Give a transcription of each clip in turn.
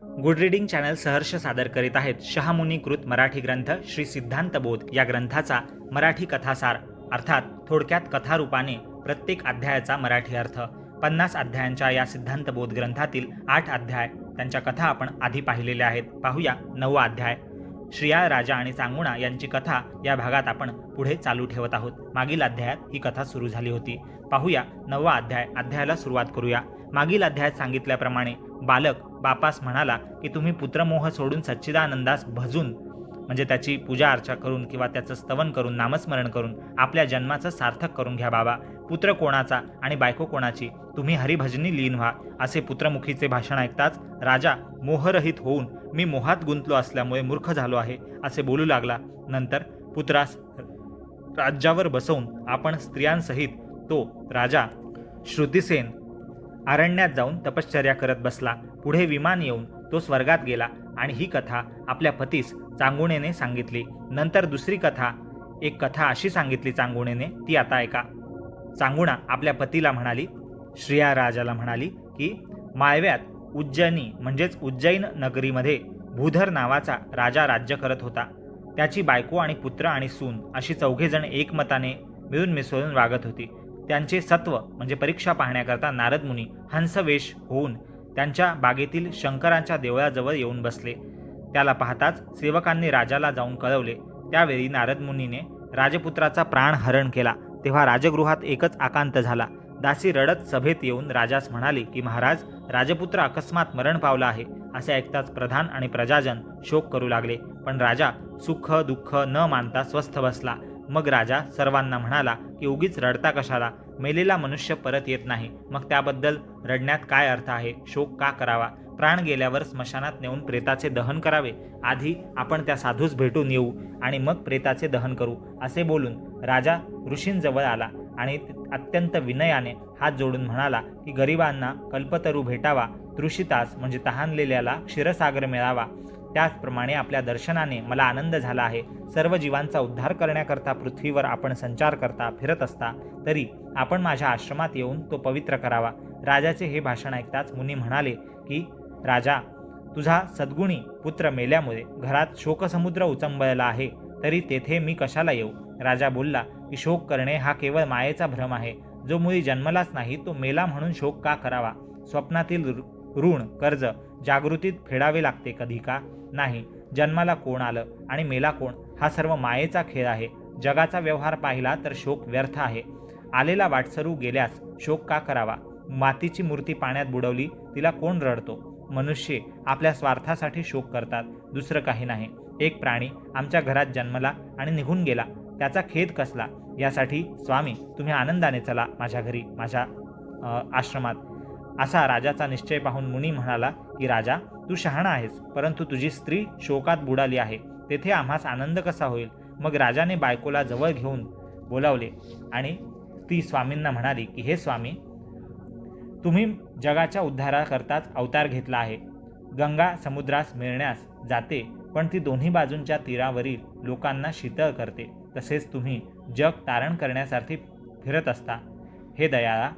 Good reading channel सहर्ष सादर करीत आहेत शहामुनीकृत मराठी ग्रंथ श्री सिद्धांत बोध या ग्रंथाचा मराठी कथासार अर्थात थोडक्यात कथारूपाने प्रत्येक अध्यायाचा मराठी अर्थ। 50 अध्यायांच्या या सिद्धांत बोध ग्रंथातील 8 अध्याय त्यांच्या कथा आपण आधी पाहिलेल्या आहेत। पाहूया 9वा अध्याय। श्रिया राजा आणि चांगुणा यांची कथा या भागात आपण पुढे चालू ठेवत आहोत। मागील अध्यायात ही कथा सुरू झाली होती। पाहूया 9वा अध्याय। अध्यायाला सुरुवात करूया। मागील अध्यायात सांगितल्याप्रमाणे बालक बापास म्हणाला की तुम्ही पुत्रमोह सोडून सच्चिदानंदास भजून म्हणजे त्याची पूजा अर्चा करून किंवा त्याचं स्तवन करून नामस्मरण करून आपल्या जन्माचं सार्थक करून घ्या बाबा। पुत्र कोणाचा आणि बायको कोणाची, तुम्ही हरिभजनी लीन व्हा। असे पुत्रमुखीचे भाषण ऐकताच राजा मोहरहित होऊन मी मोहात गुंतलो असल्यामुळे मूर्ख झालो आहे असे बोलू लागला। नंतर पुत्रास राज्यावर बसवून आपण स्त्रियांसहित तो राजा श्रुतिसेन अरण्यात जाऊन तपश्चर्या करत बसला। पुढे विमान येऊन तो स्वर्गात गेला आणि ही कथा आपल्या पतीस चांगुणेने सांगितली। नंतर दुसरी कथा एक कथा अशी सांगितली चांगुणेने, ती आता ऐका। चांगुणा आपल्या पतीला म्हणाली, श्रिया राजाला म्हणाली की माळव्यात उज्जैनी म्हणजेच उज्जैन नगरीमध्ये भूधर नावाचा राजा राज्य करत होता। त्याची बायको आणि पुत्र आणि सून अशी 4 जण एकमताने मिळून मिसळून वागत होती। त्यांचे सत्व म्हणजे परीक्षा पाहण्याकरता नारद मुनी हंसवेश होऊन त्यांच्या बागेतील शंकरांच्या देवळाजवळ येऊन बसले। त्याला पाहताच सेवकांनी राजाला जाऊन कळवले। त्यावेळी नारद मुनीने राजपुत्राचा प्राण हरण केला। तेव्हा राजगृहात एकच आकांत झाला। दासी रडत सभेत येऊन राजास म्हणाली की महाराज, राजपुत्र अकस्मात मरण पावला आहे। असे ऐकताच प्रधान आणि प्रजाजन शोक करू लागले, पण राजा सुख दुःख न मानता स्वस्थ बसला। मग राजा सर्वांना म्हणाला की उगीच रडता कशाला, मेलेला मनुष्य परत येत नाही, मग त्याबद्दल रडण्यात काय अर्थ आहे, शोक का करावा। प्राण गेल्यावर स्मशानात नेऊन प्रेताचे दहन करावे। आधी आपण त्या साधूस भेटून येऊ आणि मग प्रेताचे दहन करू। असे बोलून राजा ऋषींजवळ आला आणि अत्यंत विनयाने हात जोडून म्हणाला की गरिबांना कल्पतरू भेटावा, तृषितास म्हणजे तहानलेल्याला क्षीरसागर मिळावा। त्याचप्रमाणे आपल्या दर्शनाने मला आनंद झाला आहे। सर्व जीवांचा उद्धार करण्याकरता पृथ्वीवर आपण संचार करता फिरत असता तरी आपण माझ्या आश्रमात येऊन तो पवित्र करावा। राजाचे हे भाषण ऐकताच मुनी म्हणाले की राजा, तुझा सद्गुणी पुत्र मेल्यामुळे घरात शोकसमुद्र उचंबळला आहे, तरी तेथे मी कशाला येऊ। राजा बोलला की शोक करणे हा केवळ मायेचा भ्रम आहे। जो मुळी जन्मलाच नाही तो मेला म्हणून शोक का करावा। स्वप्नातील ऋण कर्ज जागृतीत फेडावे लागते कधी का नाही। जन्माला कोण आलं आणि मेला कोण, हा सर्व मायेचा खेळ आहे। जगाचा व्यवहार पाहिला तर शोक व्यर्थ आहे। आलेला वाटसरू गेल्यास शोक का करावा। मातीची मूर्ती पाण्यात बुडवली, तिला कोण रडतो। मनुष्य आपल्या स्वार्थासाठी शोक करतात, दुसरं काही नाही। एक प्राणी आमच्या घरात जन्मला आणि निघून गेला, त्याचा खेद कसला। यासाठी स्वामी तुम्ही आनंदाने चला माझ्या घरी, माझ्या आश्रमात। असा राजाचा निश्चय पाहून मुनी म्हणाला की राजा, तू शहाणा आहेस, परंतु तुझी स्त्री शोकात बुडाली आहे, तेथे आम्हास आनंद कसा होईल। मग राजाने बायकोला जवळ घेऊन बोलावले आणि ती स्वामींना म्हणाली की हे स्वामी, तुम्ही जगाच्या उद्धाराकरताच अवतार घेतला आहे। गंगा समुद्रास मिळण्यास जाते, पण ती दोन्ही बाजूंच्या तीरावरील लोकांना शीतळ करते। तसेच तुम्ही जग तारण करण्यासाठी फिरत असता। हे दयाळा,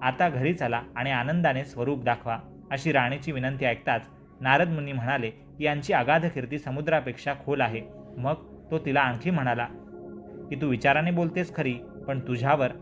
आता घरी चला आणि आनंदाने स्वरूप दाखवा। अशी राणीची विनंती ऐकताच नारद मुनी म्हणाले की यांची अगाध कीर्ती समुद्रापेक्षा खोल आहे। मग तो तिला आणखी म्हणाला की तू विचाराने बोलतेस खरी, पण तुझ्यावर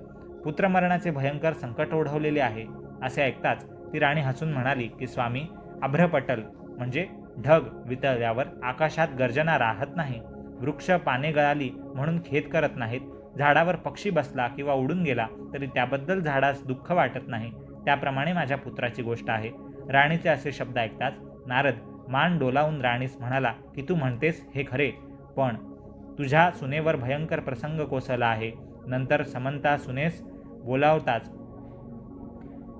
पुत्रमरणाचे भयंकर संकट ओढवलेले आहे। असे ऐकताच ती राणी हसून म्हणाली की स्वामी, अभ्रपटल म्हणजे ढग वितळल्यावर आकाशात गर्जना राहत नाही, वृक्ष पाने गळाली म्हणून खेद करत नाहीत, झाडावर पक्षी बसला किंवा उडून गेला तरी त्याबद्दल झाडास दुःख वाटत नाही, त्याप्रमाणे माझ्या पुत्राची गोष्ट आहे। राणीचे असे शब्द ऐकताच नारद मान डोलावून राणीस म्हणाला की तू म्हणतेस हे खरे, पण तुझ्या सुनेवर भयंकर प्रसंग कोसळला आहे। नंतर समंता सुनेस बोलावताच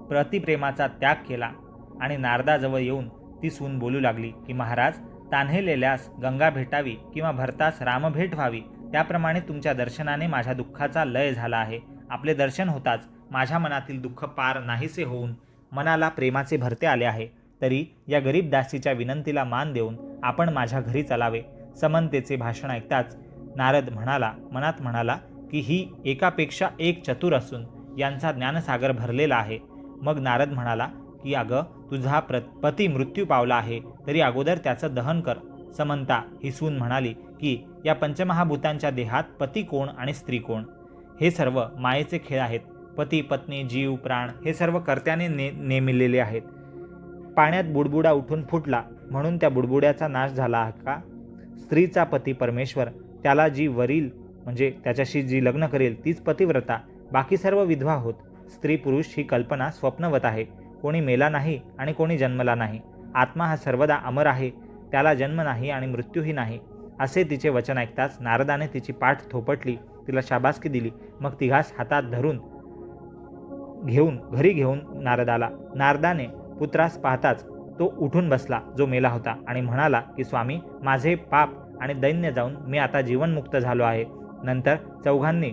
प्रतिप्रेमाचा त्याग केला आणि नारदाजवळ येऊन ती सून बोलू लागली की महाराज, तान्हेलेल्यास गंगा भेटावी किंवा भरतास रामभेट व्हावी, त्याप्रमाणे तुमच्या दर्शनाने माझ्या दुःखाचा लय झाला आहे। आपले दर्शन होताच माझ्या मनातील दुःख पार नाहीसे होऊन मनाला प्रेमाचे भरते आले आहे। तरी या गरीब दासीच्या विनंतीला मान देऊन आपण माझ्या घरी चलावे। समंतेचे भाषण ऐकताच नारद मनात म्हणाला की ही एकापेक्षा एक चतुर असून यांचा ज्ञानसागर भरलेला आहे। मग नारद म्हणाला की अगं, तुझा पती मृत्यू पावला आहे तरी अगोदर त्याचं दहन कर. समंता ही सून म्हणाली की या पंचमहाभूतांच्या देहात पती कोण आणि स्त्री कोण? हे सर्व मायेचे खेळ आहेत. पती पत्नी जीव प्राण हे सर्व कर्त्याने नेमिलेले आहेत. पाण्यात बुडबुडा उठून फुटला म्हणून त्या बुडबुड्याचा नाश झाला का? स्त्रीचा पती परमेश्वर, त्याला जी वरील म्हणजे त्याच्याशी जी लग्न करेल तीच पतिव्रता, बाकी सर्व विधवा होत. स्त्री पुरुष ही कल्पना स्वप्नवत आहे. कोणी मेला नाही आणि कोणी जन्मला नाही. आत्मा हा सर्वदा अमर आहे, त्याला जन्म नाही आणि मृत्यूही नाही. असे तिचे वचन ऐकताच नारदाने तिची पाठ थोपटली, तिला शाबासकी दिली. मग तिघास हातात धरून घरी घेऊन नारदाने पुत्रास पाहताच तो उठून बसला जो मेला होता आणि म्हणाला की स्वामी, माझे पाप आणि दैन्य जाऊन मी आता जीवनमुक्त झालो आहे. नंतर चौघांनी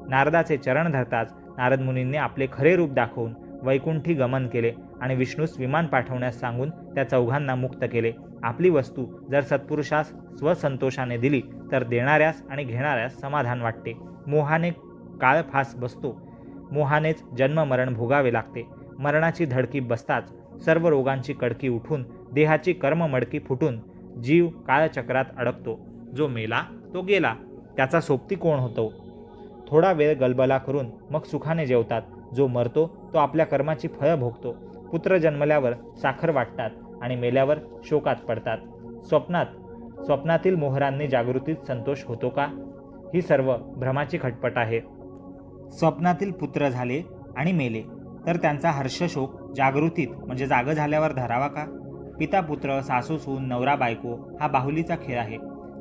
नारदाचे चरण धरताच नारद मुनींनी आपले खरे रूप दाखवून वैकुंठी गमन केले आणि विष्णूस विमान पाठवण्यास सांगून त्या चौघांना मुक्त केले. आपली वस्तू जर सत्पुरुषास स्वसंतोषाने दिली तर देणाऱ्यास आणि घेणाऱ्यास समाधान वाटते. मोहाने काळ फास बसतो, मोहानेच जन्म मरण भोगावे लागते. मरणाची धडकी बसताच सर्व रोगांची कडकी उठून देहाची कर्म मडकी फुटून जीव काळचक्रात अडकतो. जो मेला तो गेला, त्याचा सोबती कोण होतो? थोडा वेळ गलबला करून मग सुखाने जेवतात. जो मरतो तो आपल्या कर्माची फळं भोगतो. पुत्र जन्मल्यावर साखर वाटतात आणि मेल्यावर शोकात पडतात. स्वप्नातील मोहरांनी जागृतीत संतोष होतो का? ही सर्व भ्रमाची खटपट आहे. स्वप्नातील पुत्र झाले आणि मेले तर त्यांचा हर्षशोक जागृतीत म्हणजे जाग झाल्यावर धरावा का? पिता पुत्र, सासू सून, नवरा बायको हा बाहुलीचा खेळ आहे.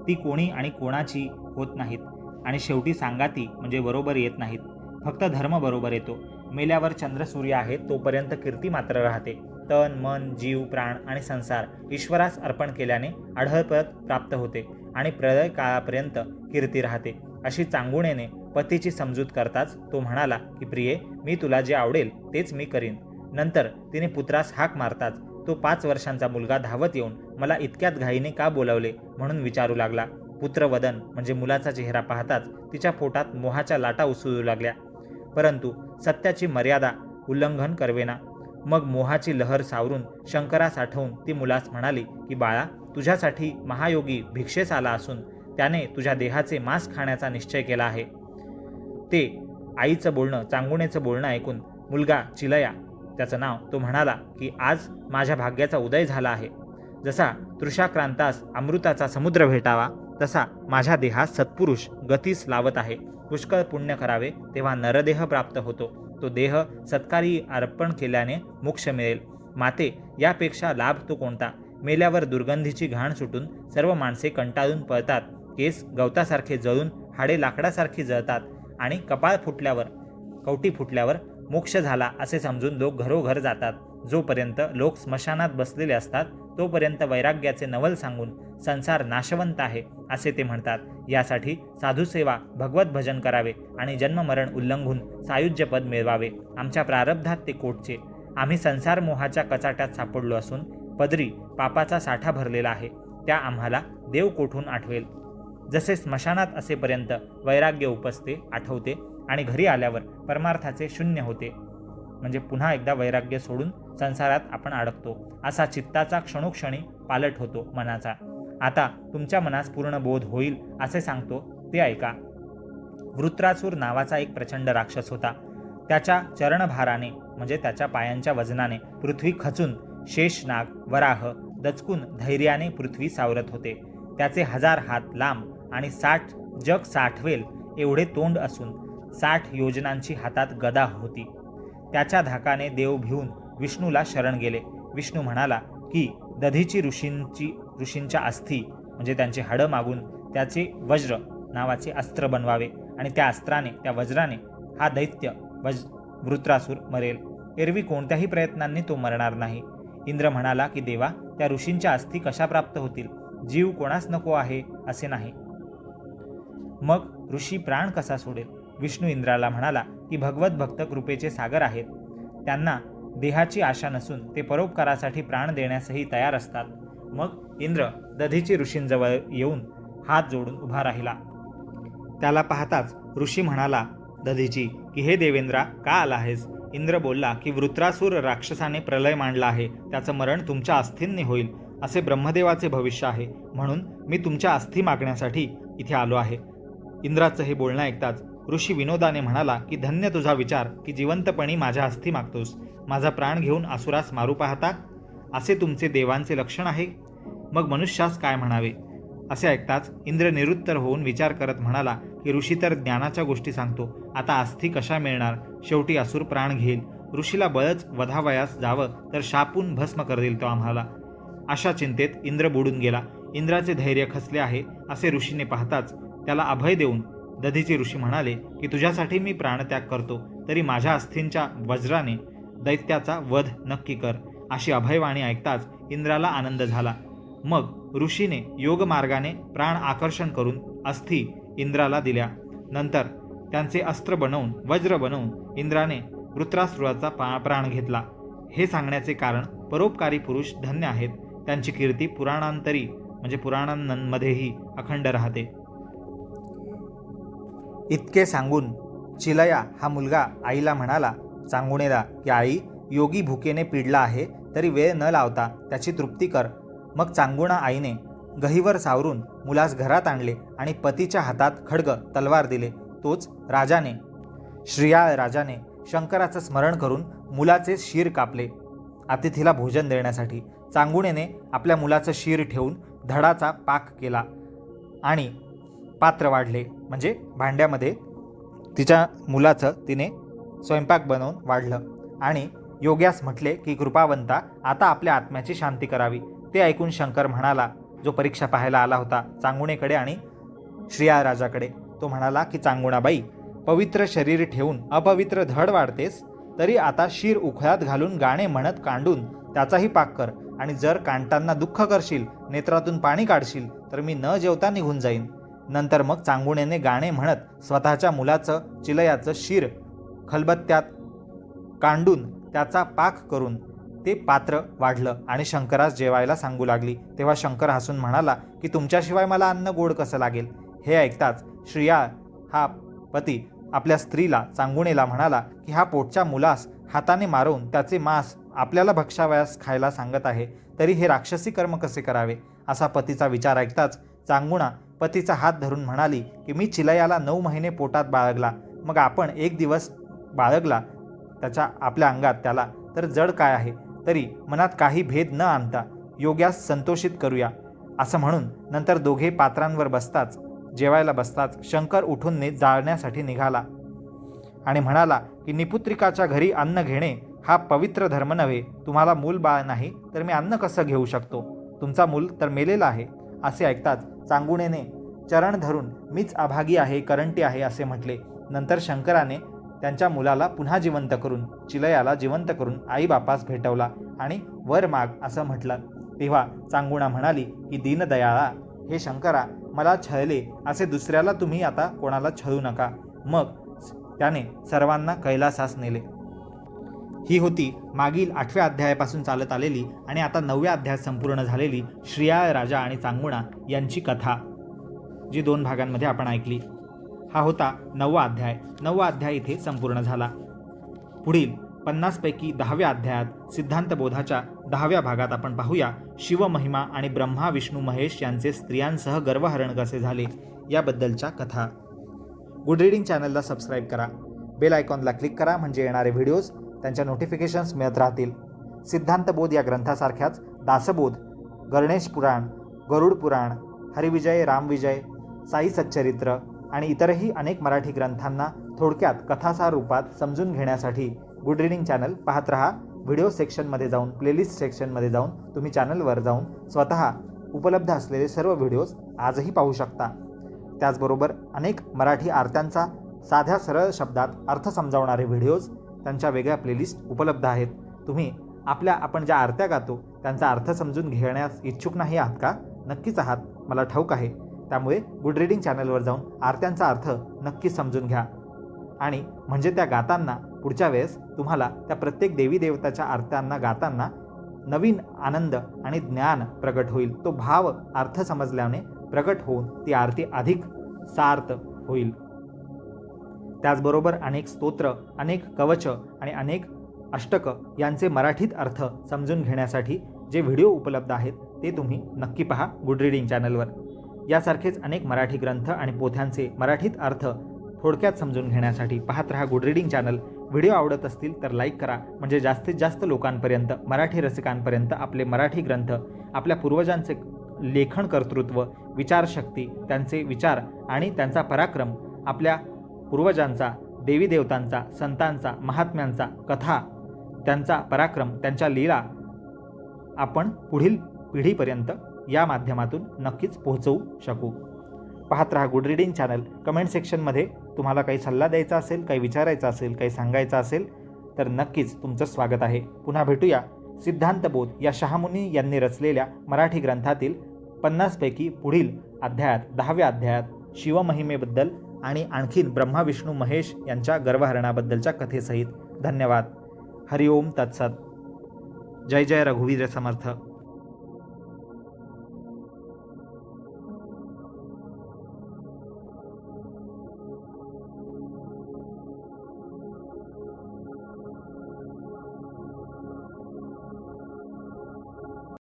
ती कोणी आणि कोणाची होत नाहीत आणि शेवटी सांगाती म्हणजे बरोबर येत नाहीत. फक्त धर्म बरोबर येतो. मेल्यावर चंद्र सूर्य आहेत तोपर्यंत कीर्ती मात्र राहते. तन मन जीव प्राण आणि संसार ईश्वरास अर्पण केल्याने अढळपद प्राप्त होते आणि प्रलय काळापर्यंत कीर्ती राहते. अशी चांगुणेने पतीची समजूत करताच तो म्हणाला की प्रिये, मी तुला जे आवडेल तेच मी करीन. नंतर तिने पुत्रास हाक मारताच तो 5 वर्षांचा मुलगा धावत येऊन मला इतक्यात घाईने का बोलावले म्हणून विचारू लागला. पुत्रवदन म्हणजे मुलाचा चेहरा पाहताच तिच्या पोटात मोहाच्या लाटा उसळू लागल्या, परंतु सत्याची मर्यादा उल्लंघन करवेना. मग मोहाची लहर सावरून शंकरास आठवून ती मुलास म्हणाली की बाळा, तुझ्यासाठी महायोगी भिक्षेस आला असून त्याने तुझ्या देहाचे मांस खाण्याचा निश्चय केला आहे. ते आईचं बोलणं, चांगुणेचं बोलणं ऐकून मुलगा चिलया त्याचं नाव, तो म्हणाला की आज माझ्या भाग्याचा उदय झाला आहे. जसा तृषाक्रांतास अमृताचा समुद्र भेटावा तसा माझ्या देहात सत्पुरुष गतीस लावत आहे. पुष्कळ पुण्य करावे तेव्हा नरदेह प्राप्त होतो. तो देह सत्कारी अर्पण केल्याने मोक्ष मिळेल. माते, यापेक्षा लाभ तो कोणता? मेल्यावर दुर्गंधीची घाण सुटून सर्व माणसे कंटाळून पळतात. केस गवतासारखे जळून हाडे लाकडासारखी जळतात आणि कवटी फुटल्यावर मोक्ष झाला असे समजून लोक घरोघर जातात. जोपर्यंत लोक स्मशानात बसलेले असतात तोपर्यंत वैराग्याचे नवल सांगून संसार नाशवंत आहे असे ते म्हणतात. यासाठी साधुसेवा, भगवत भजन करावे आणि जन्ममरण उल्लंघून सायुज्यपद मिळवावे. आमच्या प्रारब्धात ते कोटचे. आम्ही संसार मोहाच्या कचाट्यात सापडलो असून पदरी पापाचा साठा भरलेला आहे. त्या आम्हाला देव कोठून आठवेल? जसे स्मशानात असेपर्यंत वैराग्य उपसते, आठवते आणि घरी आल्यावर परमार्थाचे शून्य होते, म्हणजे पुन्हा एकदा वैराग्य सोडून संसारात आपण अडकतो. असा चित्ताचा क्षणोक्षणी पालट होतो मनाचा. आता तुमच्या मनास पूर्ण बोध होईल असे सांगतो ते ऐका. वृत्रासुर नावाचा एक प्रचंड राक्षस होता. त्याच्या चरणभाराने म्हणजे त्याच्या पायांच्या वजनाने पृथ्वी खचून शेषनाग वराह दचकून धैर्याने पृथ्वी सावरत होते. त्याचे 1000 हात लांब आणि 60 जग साठवेल एवढे तोंड असून 60 योजनांची हातात गदा होती. त्याच्या धाकाने देव भिवून विष्णूला शरण गेले. विष्णू म्हणाला की दधीची ऋषींच्या अस्थी म्हणजे त्यांचे हाडं मागून त्याचे वज्र नावाचे अस्त्र बनवावे आणि त्या अस्त्राने, त्या वज्राने हा दैत्य वृत्रासूर मरेल. एरवी कोणत्याही प्रयत्नांनी तो मरणार नाही. इंद्र म्हणाला की देवा, त्या ऋषींच्या अस्थी कशा प्राप्त होतील? जीव कोणास नको आहे असे नाही. मग ऋषी प्राण कसा सोडेल? विष्णू इंद्राला म्हणाला की भगवत भक्त कृपेचे सागर आहेत. त्यांना देहाची आशा नसून ते परोपकारासाठी प्राण देण्यासही तयार असतात. मग इंद्र दधीची ऋषींजवळ येऊन हात जोडून उभा राहिला. त्याला पाहताच ऋषी म्हणाला दधीची की हे देवेंद्रा, का आला आहेस? इंद्र बोलला की वृत्रासूर राक्षसाने प्रलय मांडला आहे, त्याचं मरण तुमच्या अस्थींनी होईल असे ब्रह्मदेवाचे भविष्य आहे, म्हणून मी तुमच्या अस्थी मागण्यासाठी इथे आलो आहे. इंद्राचं हे बोलणं ऐकताच ऋषी विनोदाने म्हणाला की धन्य तुझा विचार की जिवंतपणी माझ्या अस्थी मागतोस. माझा प्राण घेऊन असुरास मारू पाहता, असे तुमचे देवांचे लक्षण आहे. मग मनुष्यास काय म्हणावे. असे ऐकताच इंद्र निरुत्तर होऊन विचार करत म्हणाला की ऋषी तर ज्ञानाच्या गोष्टी सांगतो, आता अस्थी कशा मिळणार, शेवटी असुर प्राण घेईल. ऋषीला बळच वधावयास जावं तर शापून भस्म करतील तो आम्हाला. अशा चिंतेत इंद्र बुडून गेला. इंद्राचे धैर्य खचले आहे असे ऋषीने पाहताच त्याला अभय देऊन दधीचे ऋषी म्हणाले की तुझ्यासाठी मी प्राणत्याग करतो, तरी माझ्या अस्थींच्या वज्राने दैत्याचा वध नक्की कर. अशी अभयवाणी ऐकताच इंद्राला आनंद झाला. मग ऋषीने योगमार्गाने प्राण आकर्षण करून अस्थी इंद्राला दिल्या. नंतर त्यांचे अस्त्र बनवून वज्र बनवून इंद्राने वृत्रासुराचा प्राण घेतला. हे सांगण्याचे कारण परोपकारी पुरुष धन्य आहेत, त्यांची कीर्ती पुराणांतरी म्हणजे पुराणांमध्येही अखंड राहते. इतके सांगून चिलया हा मुलगा आईला म्हणाला, चांगुणेला की आई, योगी भुकेने पिडला आहे, तरी वेळ न लावता त्याची तृप्ती कर. मग चांगुणा आईने गहीवर सावरून मुलास घरात आणले आणि पतीच्या हातात खड्ग तलवार दिले. तोच राजाने श्रीयाळ राजाने शंकराचं स्मरण करून मुलाचे शीर कापले अतिथीला भोजन देण्यासाठी. चांगुणेने आपल्या मुलाचं शीर ठेवून धडाचा पाक केला आणि पात्र वाढले म्हणजे भांड्यामध्ये तिच्या मुलाचं तिने स्वयंपाक बनवून वाढलं आणि योग्यास म्हटले की कृपावंता, आता आपल्या आत्म्याची शांती करावी. ते ऐकून शंकर म्हणाला, जो परीक्षा पाहायला आला होता चांगुणेकडे आणि श्रीयाळ राजाकडे, तो म्हणाला की चांगुणाबाई, पवित्र शरीर ठेवून अपवित्र धड वाढतेस, तरी आता शीर उखळ्यात घालून गाणे म्हणत कांडून त्याचाही पाक कर, आणि जर कांडताना दुःख करशील, नेत्रातून पाणी काढशील, तर मी न जेवता निघून जाईन. नंतर मग चांगुणेने गाणे म्हणत स्वतःच्या मुलाचं चिलयाचं शीर खलबत्त्यात कांडून त्याचा पाक करून ते पात्र वाढलं आणि शंकरास जेवायला सांगू लागली. तेव्हा शंकर हसून म्हणाला की तुमच्याशिवाय मला अन्न गोड कसं लागेल. हे ऐकताच श्रीयाळ हा पती आपल्या स्त्रीला चांगुणेला म्हणाला की हा पोटच्या मुलास हाताने मारून त्याचे मांस आपल्याला भक्षावयास खायला सांगत आहे, तरी हे राक्षसी कर्म कसे करावे. असा पतीचा विचार ऐकताच चांगुणा पतीचा हात धरून म्हणाली की मी चिलयाला 9 महिने पोटात बाळगला, मग आपण एक दिवस बाळगला त्याच्या आपल्या अंगात त्याला, तर जड काय आहे, तरी मनात काही भेद न आणता योग्यास संतोषित करूया. असं म्हणून नंतर दोघे पात्रांवर बसताच जेवायला बसताच शंकर उठून जाळण्यासाठी निघाला आणि म्हणाला की निपुत्रिकाच्या घरी अन्न घेणे हा पवित्र धर्म नव्हे. तुम्हाला मूल बाळ नाही तर मी अन्न कसं घेऊ शकतो, तुमचा मूल तर मेलेला आहे. असे ऐकताच चांगुणेने चरण धरून मीच अभागी आहे, करंटी आहे असे म्हटले. नंतर शंकराने त्यांच्या मुलाला पुन्हा जिवंत करून चिलयाला जिवंत करून आईबापास भेटवला आणि वर माग असं म्हटलं. तेव्हा चांगुणा म्हणाली की दीनदयाळा, हे शंकरा, मला छळले असे दुसऱ्याला तुम्ही आता कोणाला छळू नका. मग त्याने सर्वांना कैलासास नेले. ही होती मागील 8व्या अध्यायापासून चालत आलेली आणि आता 9व्या अध्यायात संपूर्ण झालेली श्रीयाळ राजा आणि चांगुणा यांची कथा, जी 2 भागांमध्ये आपण ऐकली. हा होता 9वा अध्याय. 9वा अध्याय इथे संपूर्ण झाला. पुढील 50 पैकी 10व्या अध्यायात सिद्धांतबोधाच्या 10व्या भागात आपण पाहूया शिवमहिमा आणि ब्रह्मा विष्णू महेश यांचे स्त्रियांसह गर्वहरण कसे झाले याबद्दलच्या कथा. गुड रीडिंग चॅनलला सबस्क्राईब करा, बेल आयकॉनला क्लिक करा, म्हणजे येणारे व्हिडिओज त्यांच्या नोटिफिकेशन्स मिळत राहतील. सिद्धांतबोध या ग्रंथासारख्याच दासबोध, गणेश पुराण, गरुड पुराण, हरिविजय, रामविजय, साई सच्चरित्र आणि इतरही अनेक मराठी ग्रंथांना थोडक्यात कथासार रूपात समजून घेण्यासाठी गुड रीडिंग चॅनल पाहत रहा. व्हिडिओ सेक्शनमध्ये जाऊन, प्लेलिस्ट सेक्शनमध्ये जाऊन तुम्ही चॅनलवर जाऊन स्वतः उपलब्ध असलेले सर्व व्हिडिओज आजही पाहू शकता. त्याचबरोबर अनेक मराठी आरत्यांचा साध्या सरळ शब्दात अर्थ समजावणारे व्हिडिओज त्यांच्या वेगळ्या प्लेलिस्ट उपलब्ध आहेत. तुम्ही आपण ज्या आरत्या गातो त्यांचा अर्थ समजून घेण्यास इच्छुक नाही आहात का? नक्कीच आहात, मला ठाऊक आहे. त्यामुळे गुड रीडिंग चॅनलवर जाऊन आरत्यांचा अर्थ नक्की समजून घ्या, आणि म्हणजे त्या गाताना पुढच्या वेळेस तुम्हाला त्या प्रत्येक देवी देवताच्या आरत्यांना गाताना नवीन आनंद आणि ज्ञान प्रगट होईल. तो भाव अर्थ समजल्याने प्रगट होऊन ती आरती अधिक सार्थ होईल. त्याचबरोबर अनेक स्तोत्र, अनेक कवच आणि अनेक अष्टक यांचे मराठीत अर्थ समजून घेण्यासाठी जे व्हिडिओ उपलब्ध आहेत ते तुम्ही नक्की पहा गुड रीडिंग चॅनलवर. यासारखेच अनेक मराठी ग्रंथ आणि पोथ्यांचे मराठीत अर्थ थोडक्यात समजून घेण्यासाठी पाहत रहा गुड रीडिंग चॅनल. व्हिडिओ आवडत असतील तर लाईक करा, म्हणजे जास्तीत जास्त लोकांपर्यंत, मराठी रसिकांपर्यंत आपले मराठी ग्रंथ, आपल्या पूर्वजांचे लेखन कर्तृत्व, विचारशक्ती, त्यांचे विचार आणि त्यांचा पराक्रम, आपल्या पूर्वजांचा, देवी देवतांचा, संतांचा, महात्म्यांचा, कथा, त्यांचा पराक्रम, त्यांच्या लीला आपण पुढील पिढीपर्यंत या माध्यमातून नक्कीच पोहोचवू शकू. पाहत रहा गुड रीडिंग चॅनल. कमेंट सेक्शनमध्ये तुम्हाला काही सल्ला द्यायचा असेल, काही विचारायचं असेल, काही सांगायचं असेल तर नक्कीच तुमचं स्वागत आहे. पुन्हा भेटूया सिद्धांतबोध या शहामुनी यांनी रचलेल्या मराठी ग्रंथातील 50 पैकी पुढील अध्यायात, 10व्या अध्यायात शिवमहिमेबद्दल आणि आणखीन ब्रह्मा विष्णू महेश यांच्या गर्भहरणाबद्दलच्या कथेसहित. धन्यवाद. हरिओम तत्सत. जय जय रघुवीर समर्थ.